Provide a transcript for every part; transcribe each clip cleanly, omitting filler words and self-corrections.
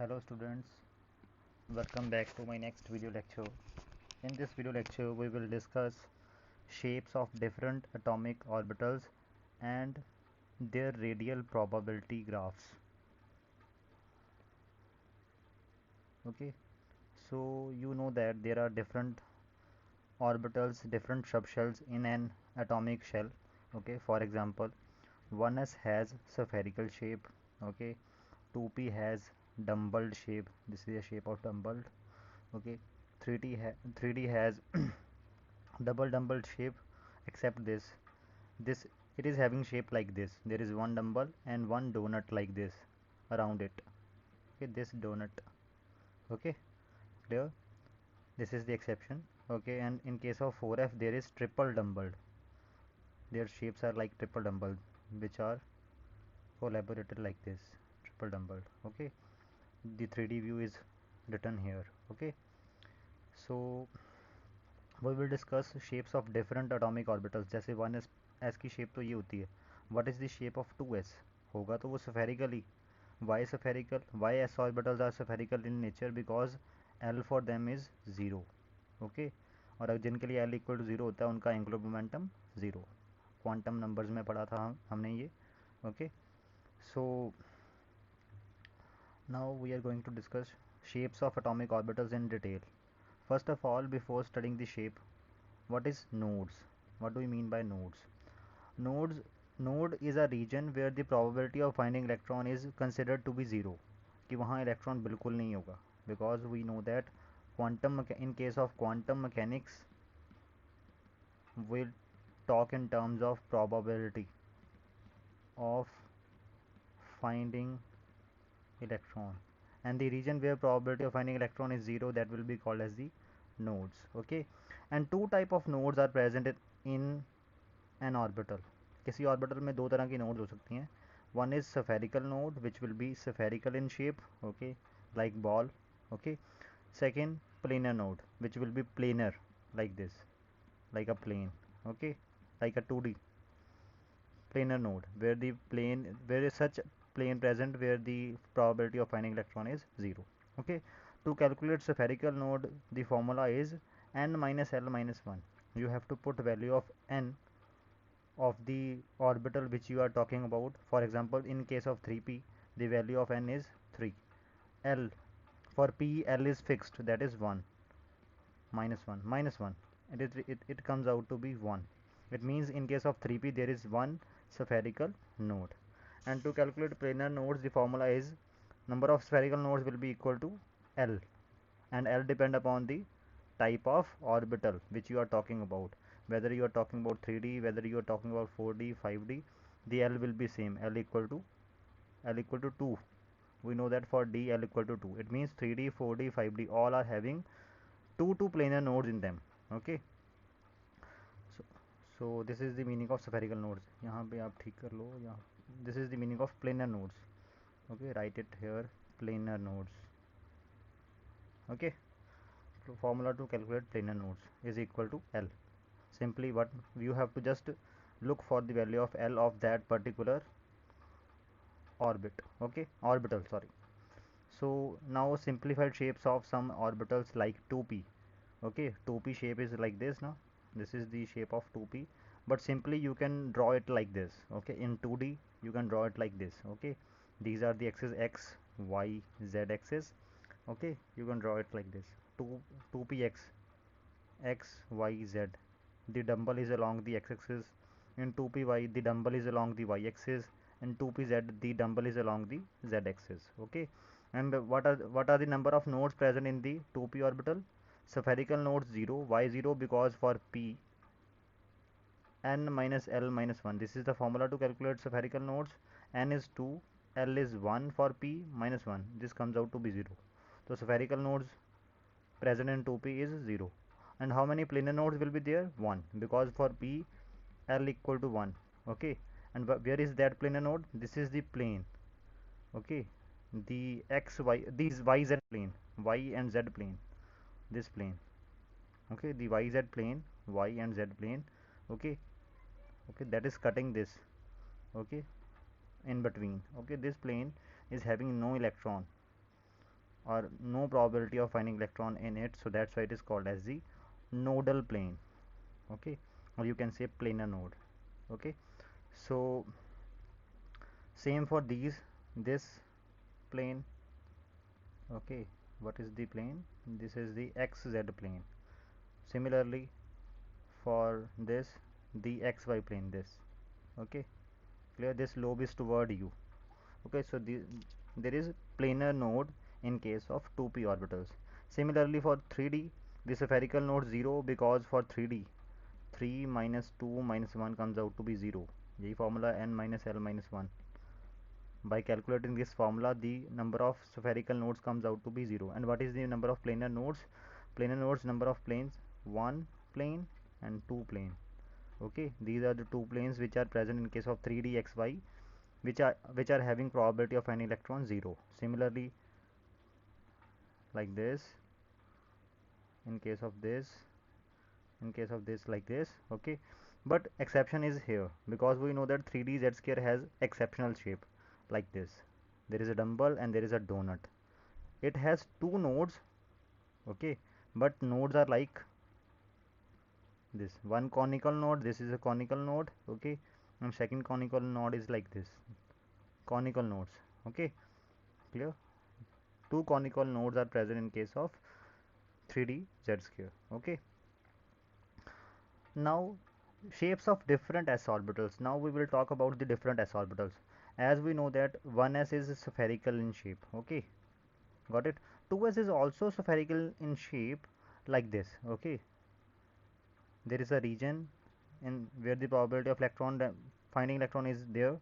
Hello students, welcome back to my next video lecture. In this video lecture we will discuss shapes of different atomic orbitals and their radial probability graphs. Okay, so you know that there are different orbitals, different subshells in an atomic shell. Okay, for example 1s has spherical shape. Okay, 2p has dumbbelled shape. This is a shape of dumbbelled. Okay, 3d has double dumbbell shape, except this it is having shape like this. There is one dumbbell and one donut like this around it. Okay, this donut. Okay, clear? This is the exception. Okay, and in case of 4f there is triple dumbbell. Their shapes are like triple dumbbell, which are collaborated like this, triple dumbbell. Okay, the 3d view is written here. Okay, so we will discuss shapes of different atomic orbitals. जैसे 1s की shape तो ये होती है. What is the shape of 2s? होगा तो वो spherically. Why spherical? Why s orbitals are spherical in nature? Because L for them is 0. Okay, और जिनके लिए L equal to 0 होता है उनका angular momentum 0. क्वांटम नंबर्स में पढ़ा था हमने ये. Okay, so now we are going to discuss shapes of atomic orbitals in detail. First of all, before studying the shape, what is nodes? What do we mean by nodes? Nodes Node is a region where the probability of finding electron is considered to be zero. कि वहाँ electron बिल्कुल नहीं होगा. Because we know that in case of quantum mechanics, we'll talk in terms of probability of finding electron, and the region where probability of finding electron is zero, that will be called as the nodes. Okay, and two type of nodes are present in an orbital. किसी orbital में दो तरह की nodes हो सकती हैं. One is spherical node which will be spherical in shape. Okay, like ball. Okay, second planar node which will be planar like this, like a plane. Okay, like a 2D planar node where the plane, where is such plane present where the probability of finding electron is 0. Okay, to calculate spherical node the formula is n minus l minus 1. You have to put value of n of the orbital which you are talking about. For example, in case of 3p, the value of n is 3. L, for p, L is fixed, that is 1, minus 1. It comes out to be 1. It means in case of 3p there is one spherical node. And to calculate planar nodes, the formula is number of spherical nodes will be equal to L, and L depend upon the type of orbital which you are talking about. Whether you are talking about 3D, whether you are talking about 4D, 5D, the L will be same. L equal to 2. We know that for D L equal to 2. It means 3D, 4D, 5D all are having two planar nodes in them. Okay. So, so this is the meaning of spherical nodes. यहाँ पे आप ठीक कर लो यहाँ. This is the meaning of planar nodes. Okay, write it here, planar nodes. Okay. So formula to calculate planar nodes is equal to L. Simply what you have to just look for the value of L of that particular orbit. Okay, orbital, sorry. So now simplified shapes of some orbitals like 2p. Okay, 2p shape is like this now. This is the shape of 2p, but simply you can draw it like this. Okay, in 2D you can draw it like this. Okay, these are the axes x, y, z axis. Okay, you can draw it like this. 2px, x, y, z. The dumbbell is along the x-axis. In 2py the dumbbell is along the y-axis. In 2pz the dumbbell is along the z-axis. Okay, and what are the number of nodes present in the 2p orbital? Spherical nodes 0. Why 0? Because for p, n minus l minus 1. This is the formula to calculate spherical nodes. N is 2, l is 1 for p, minus 1. This comes out to be 0. So spherical nodes present in 2p is 0. And how many planar nodes will be there? 1, because for p L equal to 1. Okay, and where is that planar node? This is the plane. Okay, the x y, these y z plane, y and z plane, this plane. Okay, the y z plane, y and z plane. Okay, okay, that is cutting this. Okay, in between. Okay, this plane is having no electron. or no probability of finding electron in it, so that's why it is called as the nodal plane. Okay, or you can say planar node. Okay, so same for this plane. Okay, what is the plane? This is the xz plane. Similarly for this, the xy plane, this. Okay, clear? This lobe is toward you. Okay, so there is planar node in case of 2p orbitals. Similarly for 3d, the spherical node 0, because for 3d 3 minus 2 minus 1 comes out to be 0. यही formula n minus l minus 1. By calculating this formula, the number of spherical nodes comes out to be 0. And what is the number of planar nodes? Planar nodes, number of planes, 1 plane and 2 plane. Okay, these are the two planes which are present in case of 3d xy, which are having probability of finding electron 0. Similarly, like this, in case of this, in case of this, like this. Okay, but exception is here, because we know that 3d z square has exceptional shape like this. There is a dumbbell and there is a donut. It has two nodes. Okay, but nodes are like this. One conical node, this is a conical node. Okay, and second conical node is like this, conical nodes. Okay, clear? Two conical nodes are present in case of 3d z square. Okay, now shapes of different s orbitals. Now we will talk about the different s orbitals. As we know that 1s is spherical in shape. Okay, got it? 2s is also spherical in shape like this. Okay, there is a region in where the probability of finding electron is there,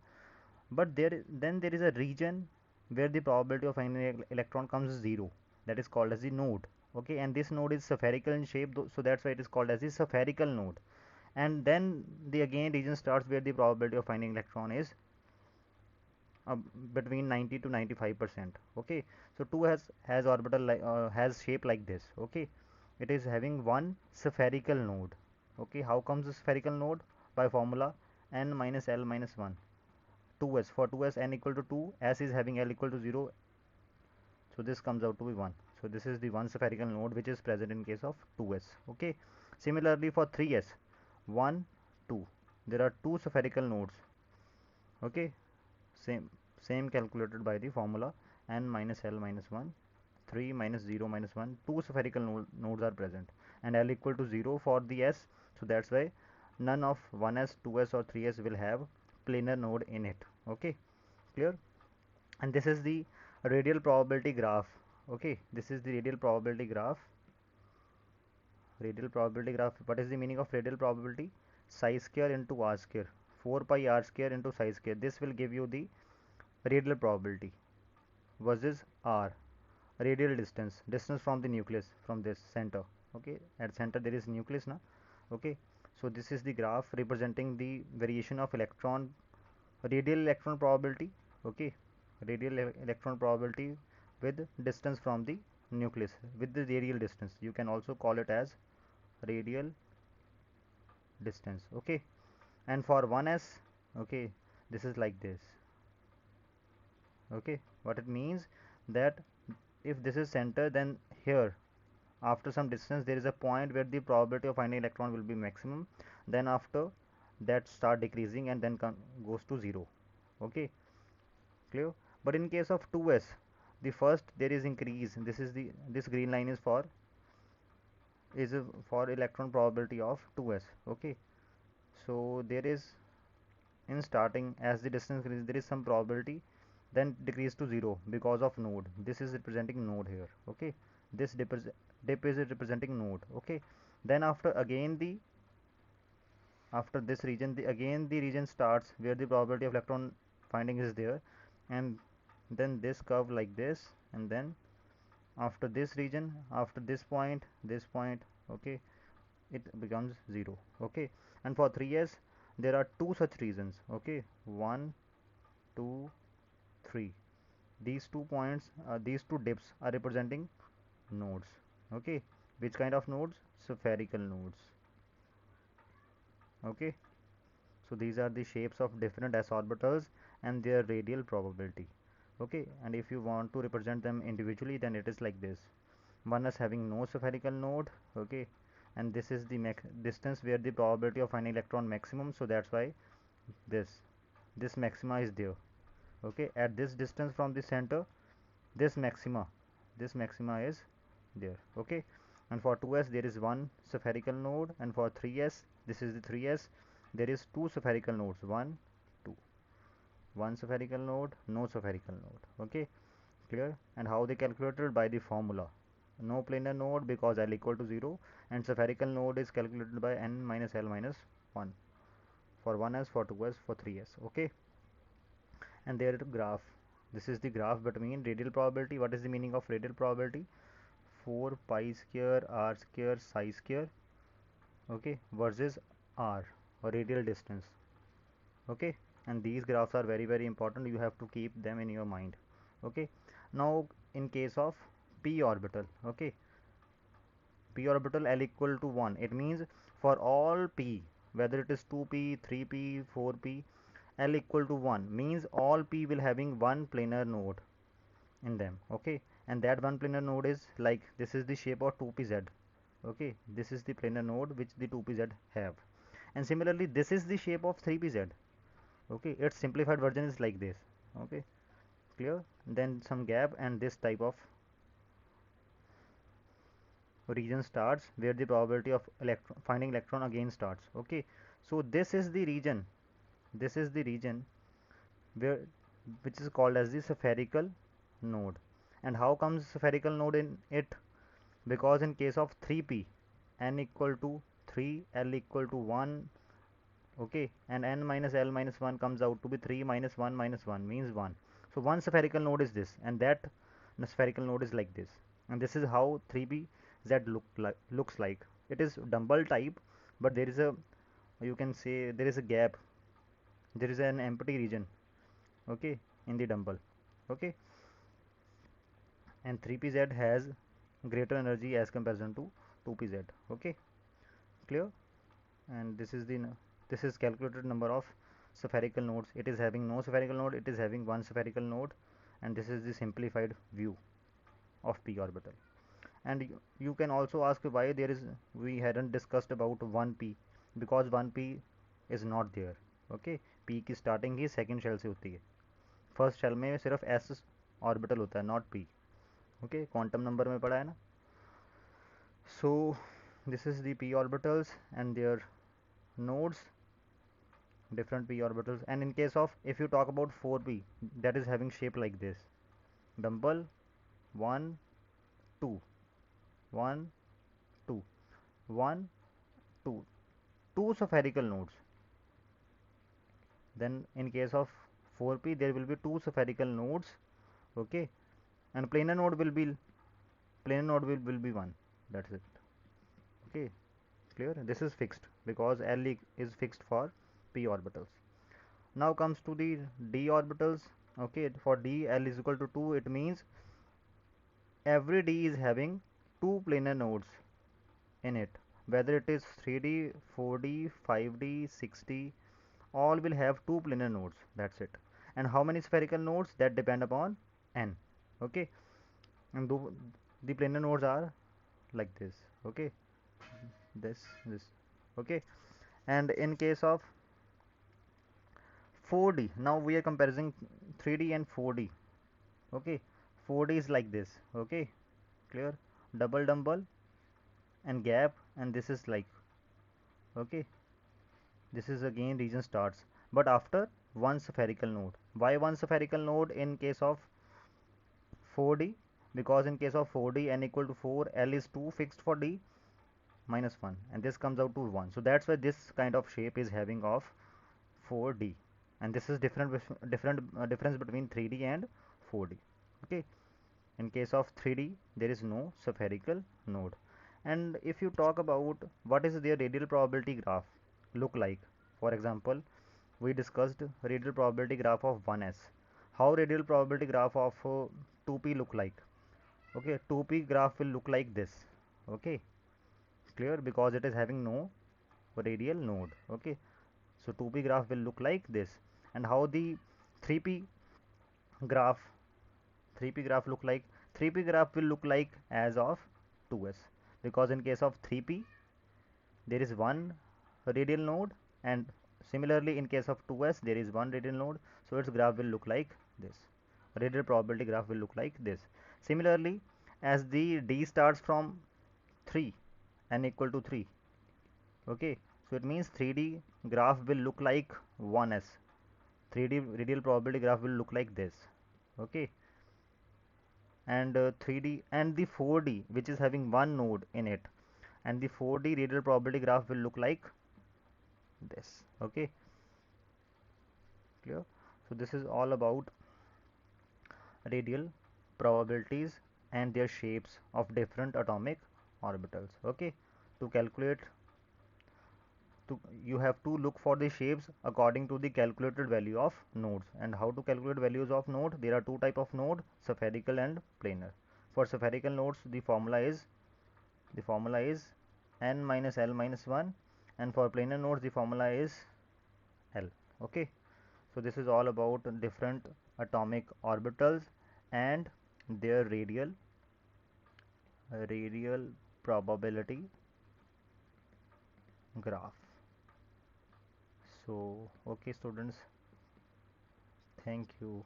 but then there is a region where the probability of finding electron comes 0. That is called as the node. Okay, and this node is spherical in shape, so that's why it is called as the spherical node. And then the again region starts where the probability of finding electron is uh, between 90 to 95%. Okay, so 2 has orbital has shape like this. Okay, it is having one spherical node. Okay, how comes the spherical node? By formula n minus l minus 1. 2s, for 2s n equal to 2, s is having l equal to 0, so this comes out to be 1. So this is the one spherical node which is present in case of 2s. Okay, similarly for 3s, 1 2, there are two spherical nodes. Okay, same calculated by the formula n minus l minus 1, 3 minus 0 minus 1, two spherical nodes are present, and l equal to 0 for the s, so that's why none of 1s 2s or 3s will have planar node in it. Okay, clear? And this is the radial probability graph. Okay, this is the radial probability graph. Radial probability graph, what is the meaning of radial probability? Psi square into r square, 4 pi r square into psi square. This will give you the radial probability versus r, radial distance from the nucleus, from this center. Okay, at center there is nucleus now. Okay, so this is the graph representing the variation of radial electron probability. Okay, radial electron probability with distance from the nucleus, with the radial distance. You can also call it as radial distance. Okay, and for 1s, okay, this is like this. Okay, what it means, that if this is center, then here after some distance there is a point where the probability of finding electron will be maximum, then after that start decreasing and then goes to 0. Okay, clear? But in case of 2s, the first there is increase. This green line is for electron probability of 2s. Okay, so there is, in starting, as the distance increases, there is some probability, then decrease to 0 because of node. This is representing node here. Okay, this dip is representing node. Okay, then after this region, again the region starts where the probability of electron finding is there, and then this curve like this, and then after this region, after this point, okay, it becomes 0. Okay, and for 3s there are two such regions. Okay, 1 2 3. These 2 points, these two dips are representing nodes. Okay, which kind of nodes? Spherical nodes. Okay, so these are the shapes of different s orbitals and their radial probability. Okay, and if you want to represent them individually, then it is like this. One is having no spherical node. Okay, and this is the distance where the probability of finding electron maximum, so that's why this this maxima is there. Okay, at this distance from the center, this maxima is there. Okay, and for 2s there is one spherical node, and for 3s, this is the 3s, there is two spherical nodes, one, two, one spherical node, no spherical node. Okay, clear? And how they calculated? By the formula. No planar node because L equal to 0, and spherical node is calculated by n minus L minus 1 for 1s, for 2s, for 3s. Okay, and there is a graph. This is the graph between radial probability. What is the meaning of radial probability? 4 pi square r square psi square, okay, versus r, or radial distance. Okay, and these graphs are very important. You have to keep them in your mind. Okay, now in case of p orbital, okay, p orbital L equal to 1, it means for all p, whether it is 2p, 3p, 4p, L equal to 1 means all p will having one planar node in them. Okay, and that one planar node is like, this is the shape of 2pz. Okay, this is the planar node which the 2pz have, and similarly this is the shape of 3pz. Okay, its simplified version is like this. Okay, clear? Then some gap, and this type of region starts where the probability of finding electron again starts. Okay, so this is the region, where, which is called as the spherical node. And how comes spherical node in it? Because in case of 3p, n equal to 3, L equal to 1, okay, and n minus L minus 1 comes out to be 3 minus 1 means 1. So one spherical node is this, and that spherical node is like this, and this is how 3p z looks like. It is dumbbell type, but there is a, you can say, there is a gap, there is an empty region, okay, in the dumbbell. Okay, and 3pz has greater energy as comparison to 2pz. Okay, clear? And this is the, this is calculated number of spherical nodes. It is having no spherical node, it is having one spherical node, and this is the simplified view of p orbital. And you can also ask why there is, we hadn't discussed about 1p, because 1p is not there. Okay, p की starting ही second shell से होती है, first shell में सिर्फ s orbital होता है, not p. Okay, quantum number में पढ़ा है ना. So this is the p orbitals and their nodes, different p orbitals. And in case of, if you talk about 4p, that is having shape like this, dumbbell 1 2 1 2 1 2, two spherical nodes. Then in case of 4p, there will be two spherical nodes. Okay, and planar node will be one. That's it. Okay, clear? This is fixed because L is fixed for p orbitals. Now comes to the d orbitals. Okay, for d, L is equal to 2. It means every d is having two planar nodes in it, whether it is 3d, 4d, 5d, 6d, all will have two planar nodes. That's it. And how many spherical nodes? That depend upon n. Okay, and the planar nodes are like this. Okay, this. Okay, and in case of 4d, now we are comparing 3d and 4d. Okay, 4d is like this. Okay, clear? Double dumbbell and gap, and this is like, okay, this is again region starts, but after one spherical node. Why one spherical node in case of 4d? Because in case of 4d, n equal to 4, L is 2 fixed for d, minus 1, and this comes out to 1. So that's why this kind of shape is having of 4d, and this is difference between 3d and 4d. Okay, in case of 3d, there is no spherical node. And if you talk about what is their radial probability graph look like, for example, we discussed radial probability graph of 1s. How radial probability graph of 2p look like? Okay, 2p graph will look like this. Okay, clear? Because it is having no radial node. Okay, so 2p graph will look like this. And how the 3p graph 3p graph look like? 3p graph will look like as of 2s, because in case of 3p there is one radial node, and similarly in case of 2s there is one radial node, so its graph will look like this. Radial probability graph will look like this. Similarly, as the d starts from 3, n equal to 3, okay, so it means 3d graph will look like 1s. 3d radial probability graph will look like this, okay. And 3d and the 4d, which is having one node in it, and the 4d radial probability graph will look like this, okay, clear. So this is all about radial probabilities and their shapes of different atomic orbitals, okay. To calculate, you have to look for the shapes according to the calculated value of nodes. And how to calculate values of node? There are two type of node, spherical and planar. For spherical nodes the formula is n minus l minus 1, and for planar nodes the formula is l, okay. So this is all about different atomic orbitals and their radial probability graph. So okay students, thank you.